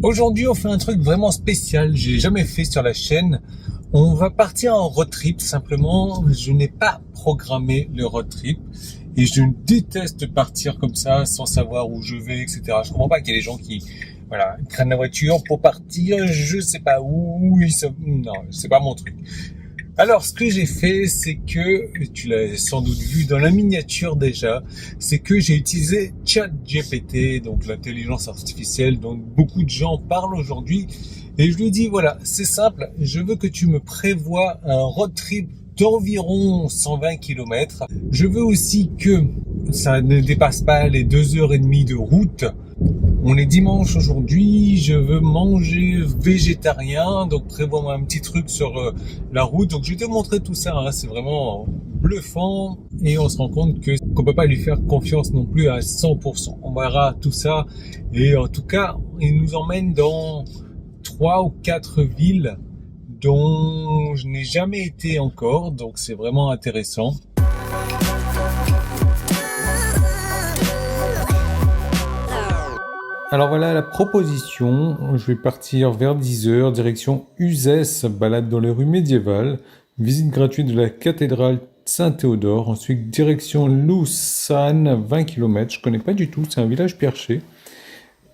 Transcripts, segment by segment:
Aujourd'hui, on fait un truc vraiment spécial. J'ai jamais fait sur la chaîne. On va partir en road trip. Simplement, je n'ai pas programmé le road trip et je déteste partir comme ça sans savoir où je vais, etc. Je comprends pas qu'il y ait des gens qui, voilà, prennent la voiture pour partir. Je sais pas où. Non, c'est pas mon truc. Alors, ce que j'ai fait, c'est que, tu l'as sans doute vu dans la miniature déjà, c'est que j'ai utilisé ChatGPT, donc l'intelligence artificielle dont beaucoup de gens parlent aujourd'hui, et je lui ai dit, voilà, c'est simple, je veux que tu me prévois un road trip d'environ 120 km. Je veux aussi que ça ne dépasse pas les 2h30 de route. On est dimanche aujourd'hui, je veux manger végétarien, donc prévois-moi un petit truc sur la route. Donc je vais te montrer tout ça, hein. C'est vraiment bluffant et on se rend compte qu'on peut pas lui faire confiance non plus à 100%. On verra tout ça et en tout cas, il nous emmène dans 3 ou 4 villes dont je n'ai jamais été encore, donc c'est vraiment intéressant. Alors voilà la proposition, je vais partir vers 10h, direction Uzès, balade dans les rues médiévales, visite gratuite de la cathédrale Saint-Théodore, ensuite direction Lausanne, 20 km, je connais pas du tout, c'est un village perché.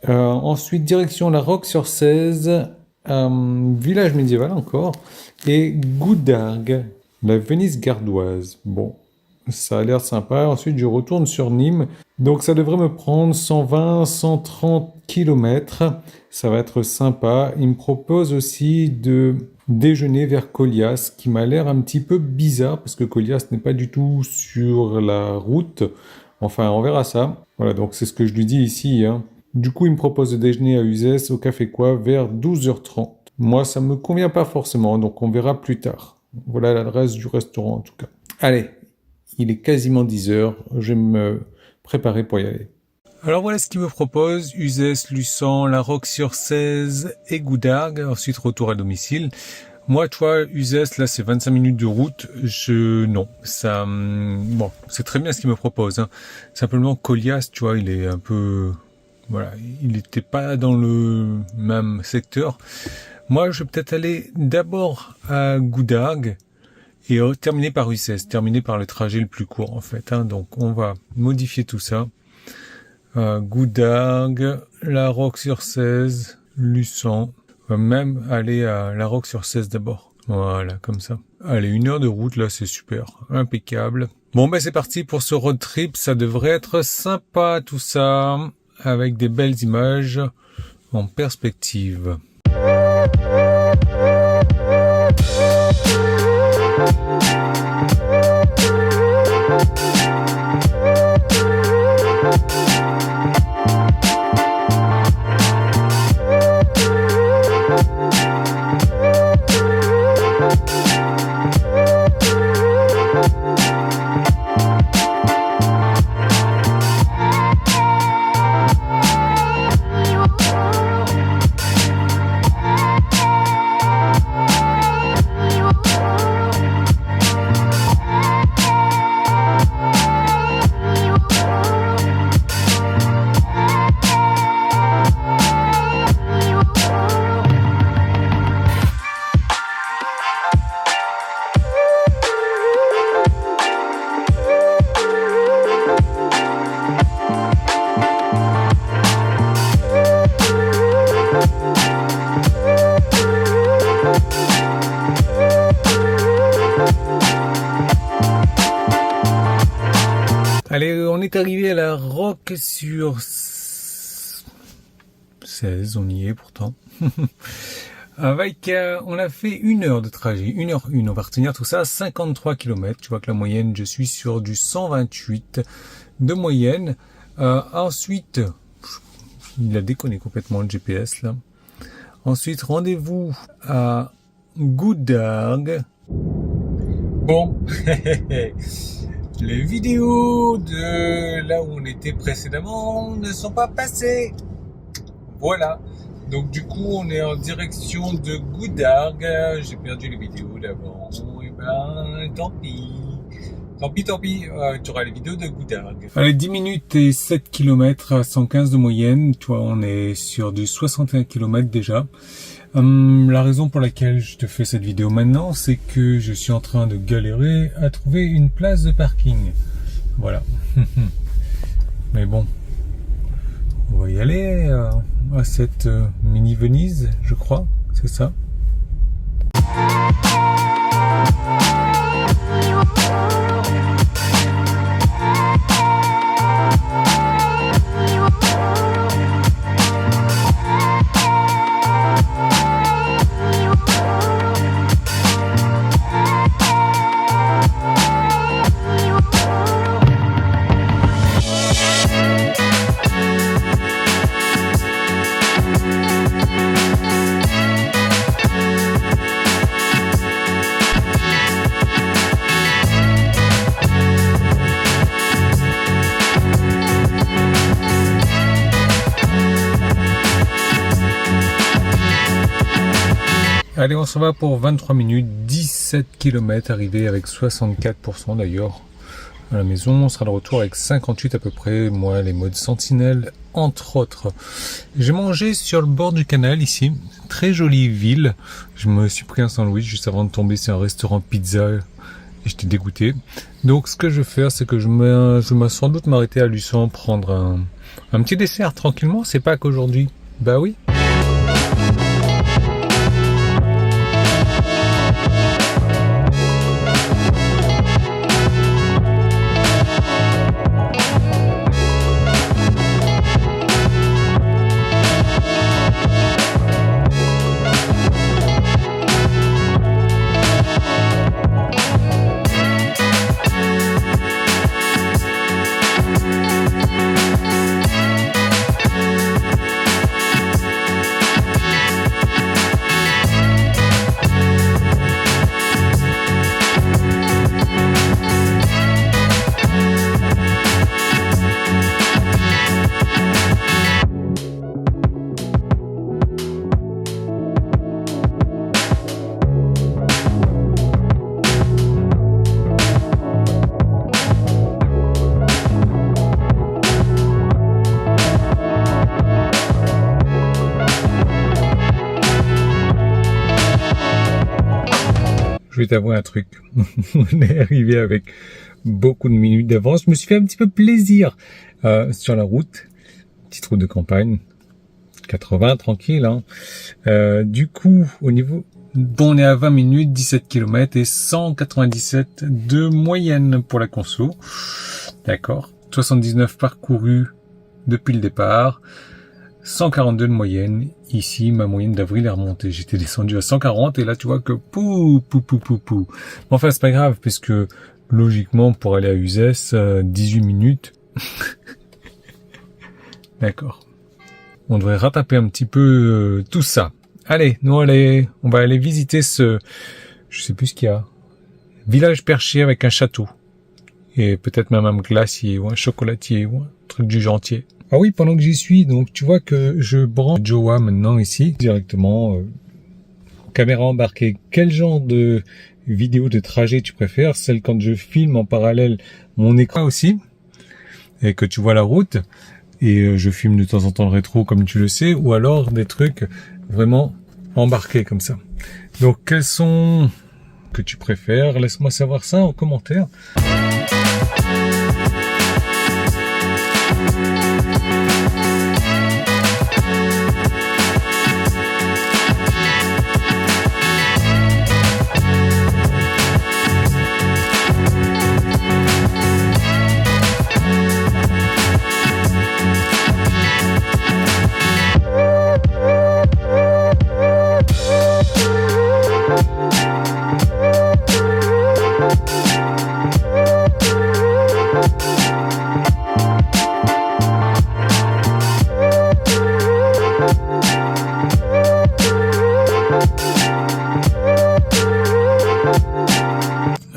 Ensuite direction La Roque-sur-Cèze, village médiéval encore, et Goudargues, la Venise gardoise. Bon, ça a l'air sympa. Ensuite, je retourne sur Nîmes. Donc, ça devrait me prendre 120-130 km. Ça va être sympa. Il me propose aussi de déjeuner vers Colias, qui m'a l'air un petit peu bizarre, parce que Colias n'est pas du tout sur la route. Enfin, on verra ça. Voilà, donc c'est ce que je lui dis ici, hein. Du coup, il me propose de déjeuner à Uzès, au Café Quoi, vers 12h30. Moi, ça me convient pas forcément, donc on verra plus tard. Voilà l'adresse du restaurant, en tout cas. Allez, il est quasiment 10h, je vais me préparer pour y aller. Alors voilà ce qu'il me propose, Uzès, Luçon, La Roque-sur-Cèze et Goudargues, ensuite retour à domicile. Moi, tu vois, Uzès, là, c'est 25 minutes de route, non, ça, bon, c'est très bien ce qu'il me propose, hein. Simplement, Colias, tu vois, il est un peu, voilà, il n'était pas dans le même secteur. Moi, je vais peut-être aller d'abord à Goudargues, et terminer par Uzès, terminer par le trajet le plus court en fait, hein. Donc on va modifier tout ça. Goudargues, La Roque-sur-Cèze, Luçon. On va même aller à La Roque-sur-Cèze d'abord. Voilà, comme ça. Allez, 1 heure de route, là c'est super, impeccable. Bon ben c'est parti pour ce road trip, ça devrait être sympa tout ça, avec des belles images en perspective. Allez, on est arrivé à La Roque-sur-Cèze, on y est pourtant. Avec, on a fait 1 heure de trajet, 1h01, on va retenir tout ça, 53 km. Tu vois que la moyenne, je suis sur du 128 de moyenne. Ensuite, il a déconné complètement le GPS là. Ensuite, rendez-vous à Goudargues. Bon, les vidéos de là où on était précédemment ne sont pas passées. Voilà. Donc du coup, on est en direction de Goudargues. J'ai perdu les vidéos d'avant. Et ben, tant pis. Tant pis, tu auras les vidéos de Goudargue. Allez, 10 minutes et 7 km à 115 de moyenne. Tu vois, on est sur du 61 km déjà. La raison pour laquelle je te fais cette vidéo maintenant, c'est que je suis en train de galérer à trouver une place de parking. Voilà. Mais bon, on va y aller à cette mini Venise, je crois, c'est ça. Allez, on s'en va pour 23 minutes, 17 km, arrivé avec 64% d'ailleurs à la maison. On sera de retour avec 58 à peu près, moi les modes sentinelle entre autres. J'ai mangé sur le bord du canal ici, très jolie ville. Je me suis pris un sandwich juste avant de tomber sur un restaurant pizza et j'étais dégoûté. Donc ce que je vais faire, c'est que je vais sans doute m'arrêter à Luçon, prendre un petit dessert tranquillement, c'est pas qu'aujourd'hui. Bah oui. Je vais t'avouer un truc, on est arrivé avec beaucoup de minutes d'avance. Je me suis fait un petit peu plaisir sur la route, petite route de campagne, 80 tranquille. Hein. Du coup, au niveau, bon, on est à 20 minutes, 17 km et 197 de moyenne pour la conso. D'accord, 79 parcourus depuis le départ. 142 de moyenne. Ici, ma moyenne d'avril est remontée. J'étais descendu à 140 et là, tu vois que pou. Enfin, c'est pas grave puisque logiquement, pour aller à Uzès, 18 minutes. D'accord. On devrait rattraper un petit peu tout ça. Allez, on va aller visiter je sais plus ce qu'il y a. Village perché avec un château. Et peut-être même un glacier ou un chocolatier ou un truc du gentil. Ah oui, pendant que j'y suis, donc tu vois que je branche Jowa maintenant ici, directement, caméra embarquée. Quel genre de vidéo de trajet tu préfères? Celle quand je filme en parallèle mon écran aussi, et que tu vois la route, et je filme de temps en temps le rétro comme tu le sais, ou alors des trucs vraiment embarqués comme ça. Donc quels sont que tu préfères? Laisse-moi savoir ça en commentaire.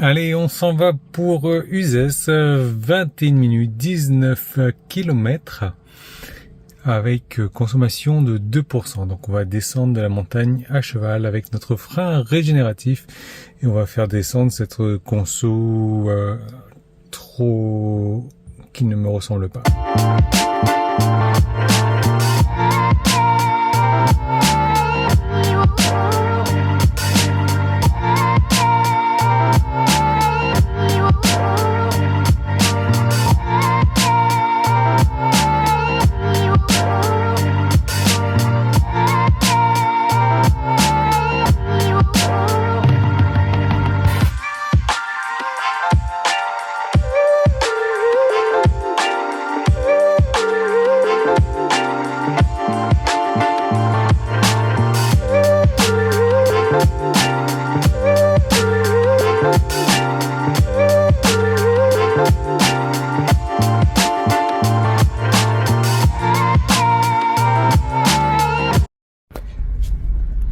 Allez, on s'en va pour Uzès, 21 minutes, 19 km avec consommation de 2%. Donc on va descendre de la montagne à cheval avec notre frein régénératif et on va faire descendre cette conso trop... qui ne me ressemble pas.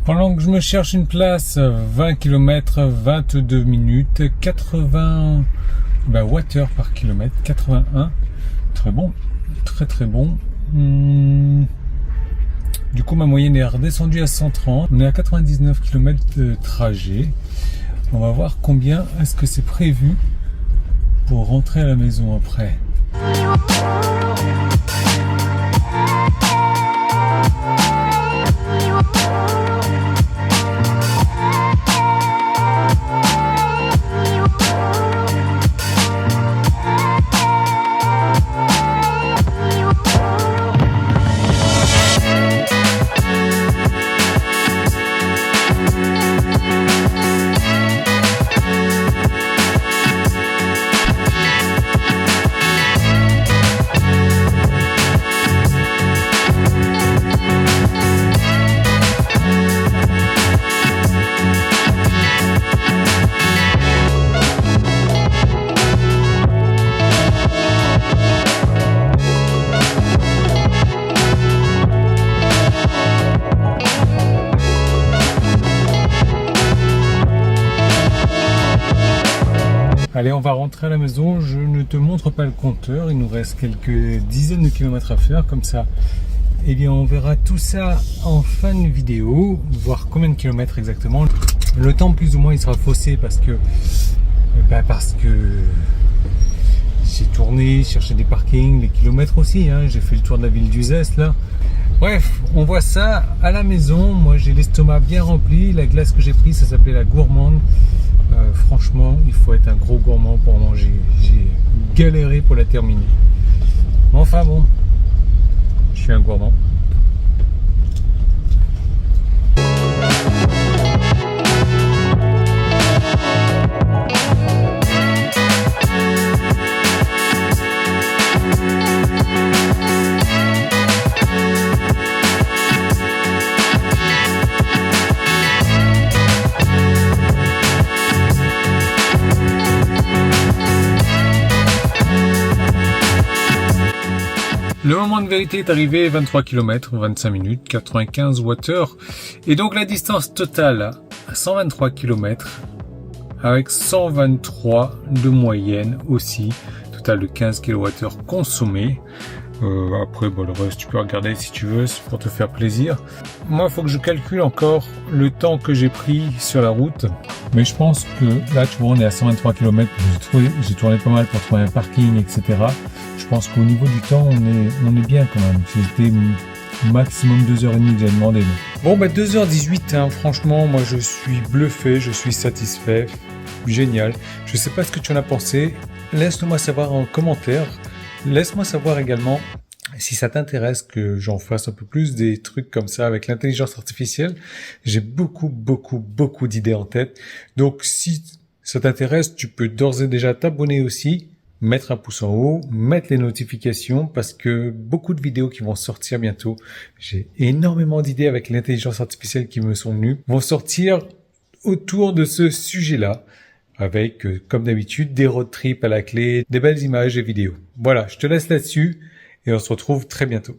Pendant que je me cherche une place, 20 km, 22 minutes, 80 watts par kilomètre, 81, très bon, très bon. Du coup ma moyenne est redescendue à 130, on est à 99 km de trajet. On va voir combien est-ce que c'est prévu pour rentrer à la maison après. Allez, on va rentrer à la maison. Je ne te montre pas le compteur. Il nous reste quelques dizaines de kilomètres à faire. Comme ça, eh bien, on verra tout ça en fin de vidéo. Voir combien de kilomètres exactement. Le temps, plus ou moins, il sera faussé parce que j'ai tourné, cherché des parkings, les kilomètres aussi. Hein. J'ai fait le tour de la ville d'Uzès, là. Bref, on voit ça à la maison. Moi, j'ai l'estomac bien rempli. La glace que j'ai prise, ça s'appelait la gourmande. Franchement, il faut être un gros gourmand pour manger. J'ai galéré pour la terminer. Mais enfin bon, je suis un gourmand. Le moment de vérité est arrivé, 23 km, 25 minutes, 95 Wh. Et donc la distance totale à 123 km avec 123 de moyenne aussi. Total de 15 kWh consommés. Après, le reste, tu peux regarder si tu veux, c'est pour te faire plaisir. Moi, il faut que je calcule encore le temps que j'ai pris sur la route. Mais je pense que là, tu vois, on est à 123 km. J'ai tourné pas mal pour trouver un parking, etc. Je pense qu'au niveau du temps, on est bien quand même. C'était maximum 2h30 que j'ai demandé. Bon, 2h18, hein, franchement, moi, je suis bluffé, je suis satisfait. Génial. Je sais pas ce que tu en as pensé. Laisse-le-moi savoir en commentaire. Laisse-moi savoir également si ça t'intéresse que j'en fasse un peu plus des trucs comme ça avec l'intelligence artificielle. J'ai beaucoup d'idées en tête. Donc, si ça t'intéresse, tu peux d'ores et déjà t'abonner aussi, mettre un pouce en haut, mettre les notifications parce que beaucoup de vidéos qui vont sortir bientôt, j'ai énormément d'idées avec l'intelligence artificielle qui me sont venues, vont sortir autour de ce sujet-là. Avec, comme d'habitude, des road trips à la clé, des belles images et vidéos. Voilà, je te laisse là-dessus et on se retrouve très bientôt.